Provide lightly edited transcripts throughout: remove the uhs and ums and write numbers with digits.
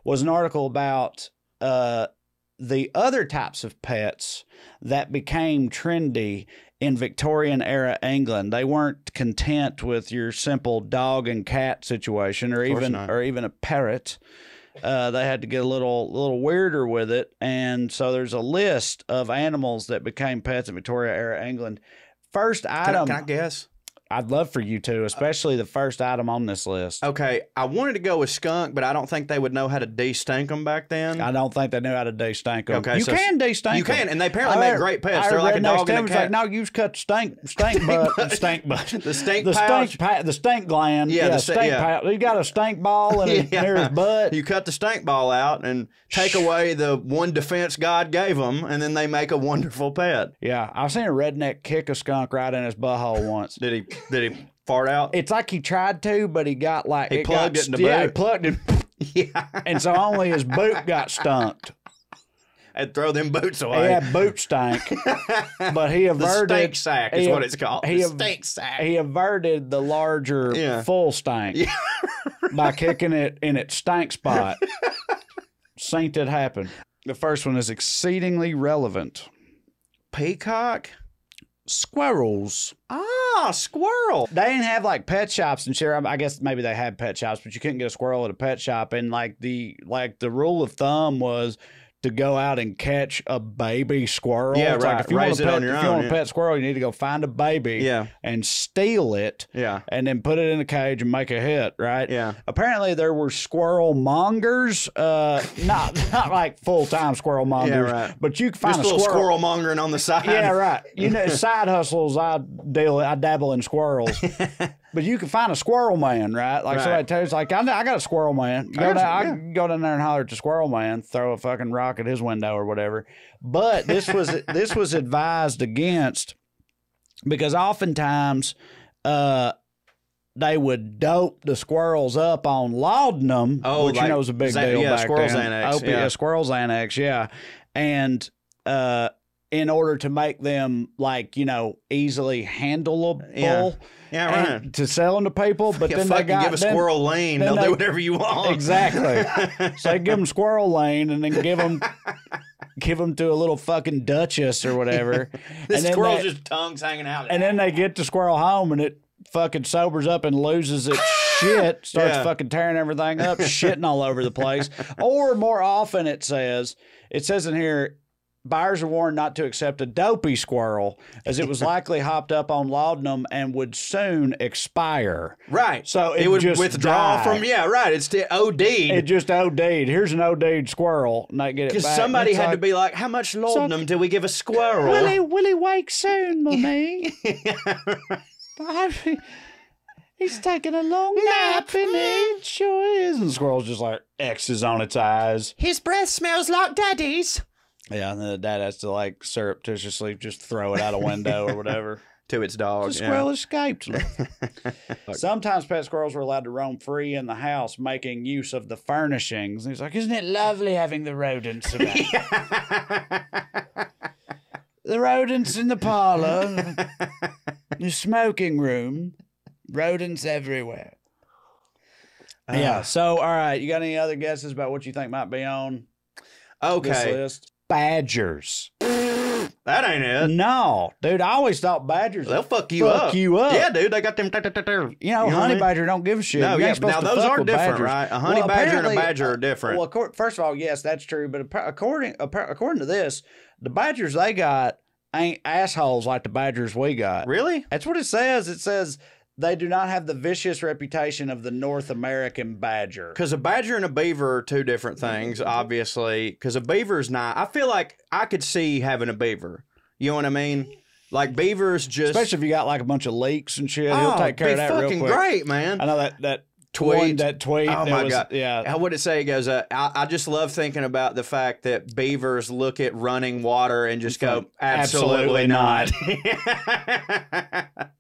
was an article about the other types of pets that became trendy in Victorian era England. They weren't content with your simple dog and cat situation, or even a parrot. They had to get a little weirder with it, and so there's a list of animals that became pets in Victoria era England. First item. Can I guess? I'd love for you to, especially the first item on this list. Okay, I wanted to go with skunk, but I don't think they would know how to de-stink them back then. I don't think they knew how to de-stink them. Okay, you can de-stink them. You can, and they apparently make great pets. They're like a dog and a cat. Like, no, you just cut the stink butt. The stink pouch. The stink gland. Yeah, the stink pouch. He got a stink ball in near his butt. You cut the stink ball out and take away the one defense God gave them, and then they make a wonderful pet. Yeah, I've seen a redneck kick a skunk right in his butthole once. Did he fart out? It's like he tried to, but he got like he plugged it in the boot. Yeah, he plugged it. Yeah, and so only his boot got stunked. And throw them boots away. He had boot stank, but he averted the stink sack is what it's called. The stink sack. He averted the larger full stank by kicking it in its stank spot. Seen it happen. The first one is exceedingly relevant. Peacock. Squirrels. Ah, squirrel. They didn't have like pet shops and shit. I guess maybe they had pet shops, but you couldn't get a squirrel at a pet shop. And like the rule of thumb was to go out and catch a baby squirrel. Yeah, it's right. Like if you Raise it on your own. If you want a pet squirrel, you need to go find a baby and steal it and then put it in a cage and make a hit, right? Yeah. Apparently there were squirrel mongers, not like full-time squirrel mongers, but you can find just a squirrel mongering on the side. Yeah, right. You know, side hustles, I dabble in squirrels. But you can find a squirrel man, right? Like somebody tells you, like, I got a squirrel man. I go down there and holler at the squirrel man, throw a fucking rock at his window or whatever. But this was advised against because oftentimes they would dope the squirrels up on laudanum, which you know is a big deal back squirrel then. Xanax. Squirrel Xanax, yeah. And in order to make them like, you know, easily handleable. Yeah, right. To sell them to people, but then they give a squirrel lane. They'll do whatever you want. Exactly. So they give them squirrel lane, and then give them to a little fucking duchess or whatever. The squirrel's just tongues hanging out. And then they get the squirrel home, and it fucking sobers up and loses its shit, starts fucking tearing everything up, shitting all over the place. Or more often, it says in here, buyers are warned not to accept a dopey squirrel, as it was likely hopped up on laudanum and would soon expire. Right. So it would just withdraw died. from, it's the OD'd. It just OD'd. Here's an OD'd squirrel. And they get it back. Because somebody had to be like, how much laudanum do we give a squirrel? Will he wake soon, Mummy? He's taking a long nap, and it sure is. And the squirrel's just like X's on its eyes. His breath smells like Daddy's. Yeah, and then the dad has to like surreptitiously just throw it out a window or whatever. To its dog. The squirrel escaped. Sometimes pet squirrels were allowed to roam free in the house, making use of the furnishings. And he's like, isn't it lovely having the rodents around? The rodents in the parlor, the smoking room, rodents everywhere. Yeah, so, all right, you got any other guesses about what you think might be on this list? Badgers. That ain't it. No, dude. I always thought badgers. They'll fuck you up. Yeah, dude. They got them. You know, honey badger don't give a shit. No, yeah. Now those are different, right? A honey badger and a badger are different. Well, first of all, yes, that's true. But according to this, the badgers they got ain't assholes like the badgers we got. Really? That's what it says. It says they do not have the vicious reputation of the North American badger. Because a badger and a beaver are two different things, obviously. Because a beaver's not. I feel like I could see having a beaver. You know what I mean? Like beavers just. Especially if you got like a bunch of leaks and shit. He'll take care of that real quick. Fucking great, man. I know that tweet. That tweet. Oh my God. Yeah. How would it say? It goes, I just love thinking about the fact that beavers look at running water and just go, absolutely not.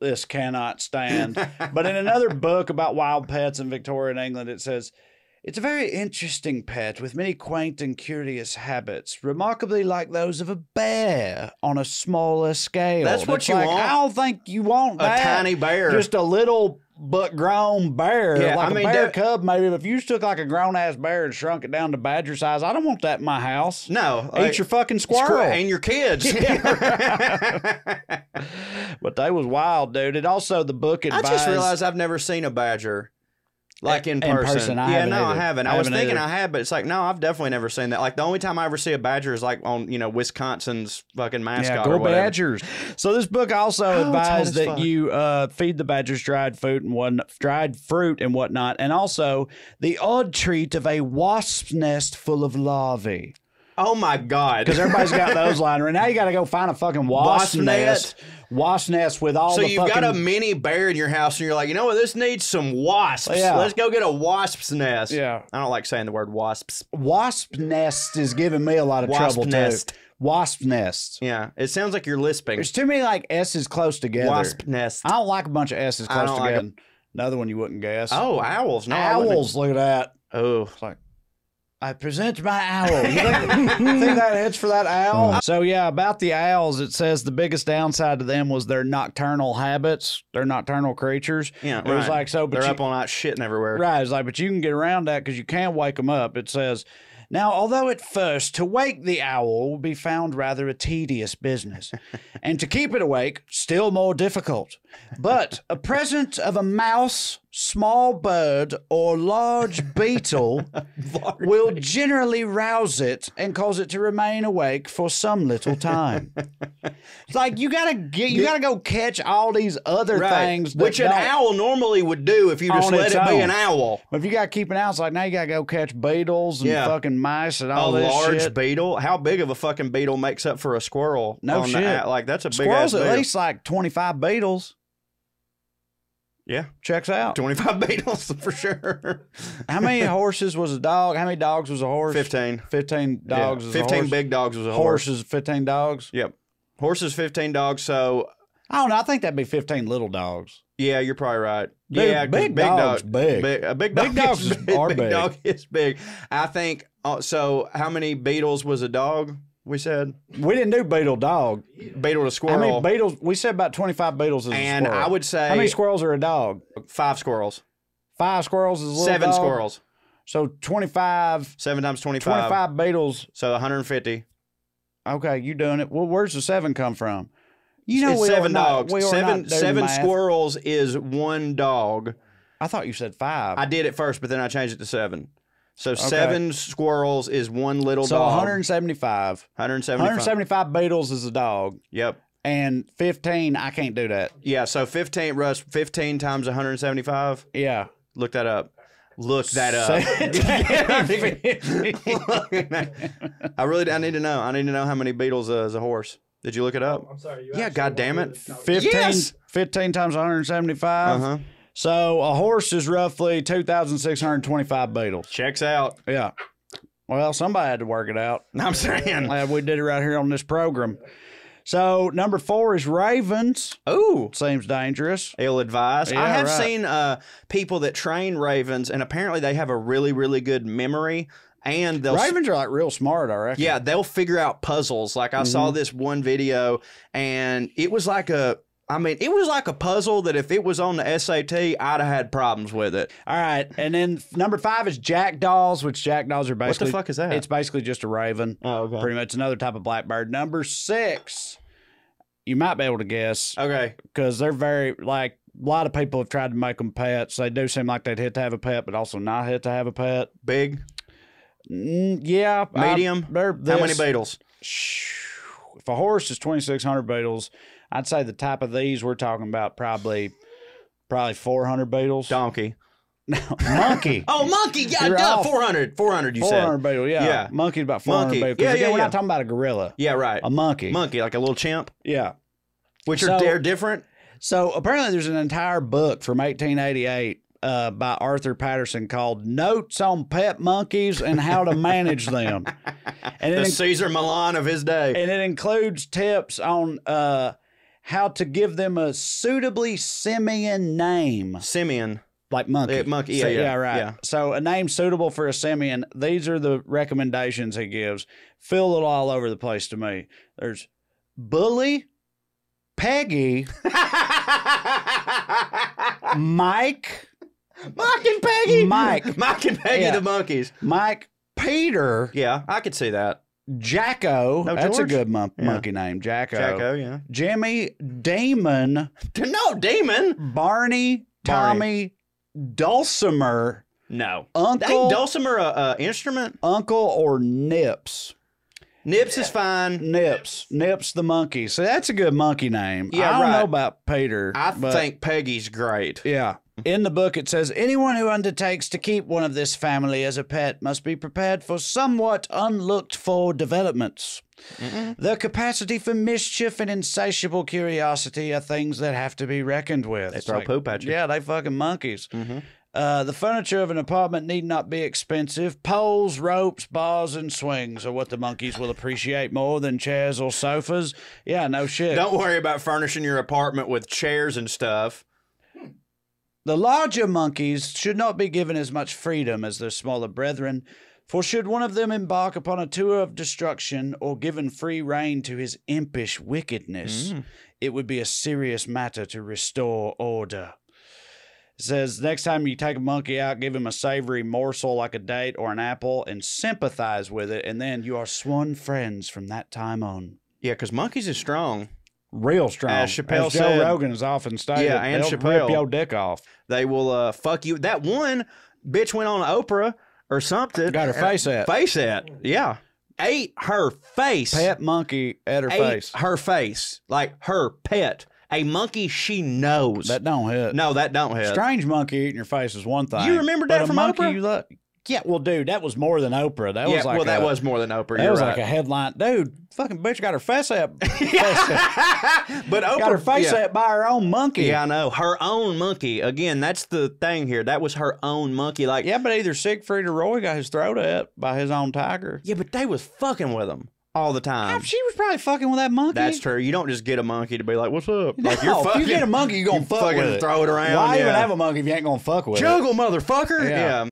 This cannot stand. But in another book about wild pets in Victorian England, it says, it's a very interesting pet with many quaint and curious habits, remarkably like those of a bear on a smaller scale. That's what you want. I don't think you want that. A tiny bear. Just a little but grown bear. Yeah, like I mean, a bear cub, maybe. But if you took like a grown ass bear and shrunk it down to badger size, I don't want that in my house. No. Eat your fucking squirrel. And your kids. But they was wild, dude. It also, the book advised. I just realized I've never seen a badger. Like in person. I haven't. I was thinking I had, but it's like, no, I've definitely never seen that. Like the only time I ever see a badger is like on, Wisconsin's fucking mascot. Yeah, or whatever. Badgers. So this book also advised that you feed the badgers dried fruit and whatnot, and also the odd treat of a wasp's nest full of larvae. Oh my God. Because everybody's got those lying around. Now you got to go find a fucking wasp nest. Wasp nest with all the fucking... So you've got a mini bear in your house and you're like, you know what, this needs some wasps. Yeah. Let's go get a wasp's nest. Yeah. I don't like saying the word wasps. Wasp nest is giving me a lot of trouble nest. too. Wasp nest. Yeah. It sounds like you're lisping. There's too many like S's close together. Wasp nest. I don't like a bunch of S's close together. Like Another one you wouldn't guess. Oh, owls. No, owls. Look at that. Oh. It's like, I present my owl. You think that hits for that owl? So, yeah, about the owls, it says the biggest downside to them was their nocturnal habits. They're nocturnal creatures. Yeah, It was like, so, but they're up all night shitting everywhere. Right. It's like, but you can get around that because you can wake them up. It says, now, although at first to wake the owl will be found rather a tedious business, and to keep it awake, still more difficult. But a present of a mouse, small bird, or large beetle will generally rouse it and cause it to remain awake for some little time. It's like you gotta go catch all these other things, which an owl normally would do if you just let it be an owl. But if you gotta keep an owl, it's like now you gotta go catch beetles and fucking mice and all this shit. A large beetle? How big of a fucking beetle makes up for a squirrel? No shit. Like that's a big squirrels ass at beetle. least like 25 beetles. Yeah. Checks out. 25 beetles for sure. How many horses was a dog? How many dogs was a horse? 15. 15 dogs was a horse. 15 big dogs was a horse. Horses, 15 dogs? Yep. Horses, 15 dogs, so... I don't know. I think that'd be 15 little dogs. Yeah, you're probably right. Dude, yeah, big dogs big. A big dog dogs is big. are Big big. dog is big. I think, so how many beetles was a dog, we said? We didn't do beetle dog. Beetle to squirrel. How many beetles? We said about 25 beetles is a and squirrel. I would say... How many squirrels are a dog? 5 squirrels. 5 squirrels is a little 7 dog? squirrels. So 25... 7 times 25. 25 beetles. So 150. Okay, you doing it. Well, where's the 7 come from? You know, it's 7 dogs. Seven Squirrels is 1 dog. I thought you said 5. I did it first, but then I changed it to 7. So 7 squirrels is 1 little so dog. 175. 175 beetles is a dog. Yep. And 15, I can't do that. Yeah, so 15, Russ, 15 times 175. Yeah. Look that up. Look that up. I need to know. I need to know how many beetles is a horse. Did you look it up? Oh, I'm sorry. Yeah, God damn it. 15 times 175. Uh-huh. So a horse is roughly 2,625 beetles. Checks out. Yeah. Well, somebody had to work it out. I'm saying. We did it right here on this program. So number 4 is ravens. Ooh. Seems dangerous. Ill-advised. Yeah, I have right. seen people that train ravens, and apparently they have a really, really good memory. And they'll Ravens are like real smart, I reckon. Yeah, they'll figure out puzzles. Like I saw this one video, and it was like a puzzle that if it was on the SAT, I'd have had problems with it. All right, and then number 5 is jackdaws, which jackdaws are basically... What the fuck is that? It's basically just a raven. Oh, okay. Pretty much another type of blackbird. Number 6, you might be able to guess. Okay. Because they're very, like, a lot of people have tried to make them pets. They do seem like they'd hit to have a pet, but also not hit to have a pet. Big? Yeah. Medium? How many beetles? If a horse is 2,600 beetles, I'd say the type of these we're talking about probably 400 beetles. Donkey. Monkey. Oh, monkey. Yeah, duh, 400. 400, you 400 said. beetles, yeah. Yeah. Monkey's about 400 Monkey. beetles. Yeah, Again, yeah, we're yeah. not talking about a gorilla. Yeah, right. A monkey. Monkey, like a little chimp. Yeah. Which So- are different. So apparently there's an entire book from 1888 by Arthur Patterson called Notes on Pet Monkeys and How to Manage Them. And The Caesar Milan of his day. And it includes tips on how to give them a suitably simian name. Simian. Like monkey. Monkey, So, yeah, right. yeah. So a name suitable for a simian. These are the recommendations he gives. Feel it all over the place to me. There's bully, Peggy, Mike and Peggy. Mike and Peggy the monkeys. Mike, Peter. Yeah, I could see that. Jacko. No, that's George? a good monkey name. Jacko. Jacko, yeah. Jimmy, Damon. No, Damon. Barney, Tommy, Dulcimer. No. Uncle. Ain't Dulcimer a instrument? Uncle or Nips. Nips is fine. Nips the monkey. So that's a good monkey name. Yeah, I don't know about Peter. I think Peggy's great. Yeah. In the book, it says, anyone who undertakes to keep one of this family as a pet must be prepared for somewhat unlooked-for developments. The capacity for mischief and insatiable curiosity are things that have to be reckoned with. They throw poop at you. Yeah, they fucking monkeys. The furniture of an apartment need not be expensive. Poles, ropes, bars, and swings are what the monkeys will appreciate more than chairs or sofas. Yeah, no shit. Don't worry about furnishing your apartment with chairs and stuff. The larger monkeys should not be given as much freedom as their smaller brethren, for should one of them embark upon a tour of destruction or given free rein to his impish wickedness, it would be a serious matter to restore order. It says, next time you take a monkey out, give him a savory morsel like a date or an apple and sympathize with it, and then you are sworn friends from that time on. Yeah, because monkeys is strong. Real strong. As Chappelle Joe said. Rogan has often stated. Yeah, and they'll Chappelle. rip your dick off. They will fuck you. That one bitch went on Oprah or something. Got her face at. Face at. Yeah. Ate her face. Pet monkey at her Ate face. her face. Like her pet. A monkey she knows. That don't hit. No, that don't hit. Strange monkey eating your face is one thing. You remember that but from a monkey Oprah? You look, yeah, well, dude, that was more than Oprah. That was like that was more than Oprah. That You're was right. like a headline. Dude, fucking bitch got her face up. But Oprah Got her face up by her own monkey. Yeah, I know. Her own monkey. Again, that's the thing here. That was her own monkey. Like, yeah, but either Siegfried or Roy got his throat at by his own tiger. yeah, but they was fucking with him all the time. She was probably fucking with that monkey. That's true. You don't just get a monkey to be like, "What's up?" No, Like you're fucking, if you get a monkey, you're gonna fuck fucking with it. throw it around. Why yeah. even have a monkey if you ain't gonna fuck with it? Juggle, motherfucker. Yeah. Yeah.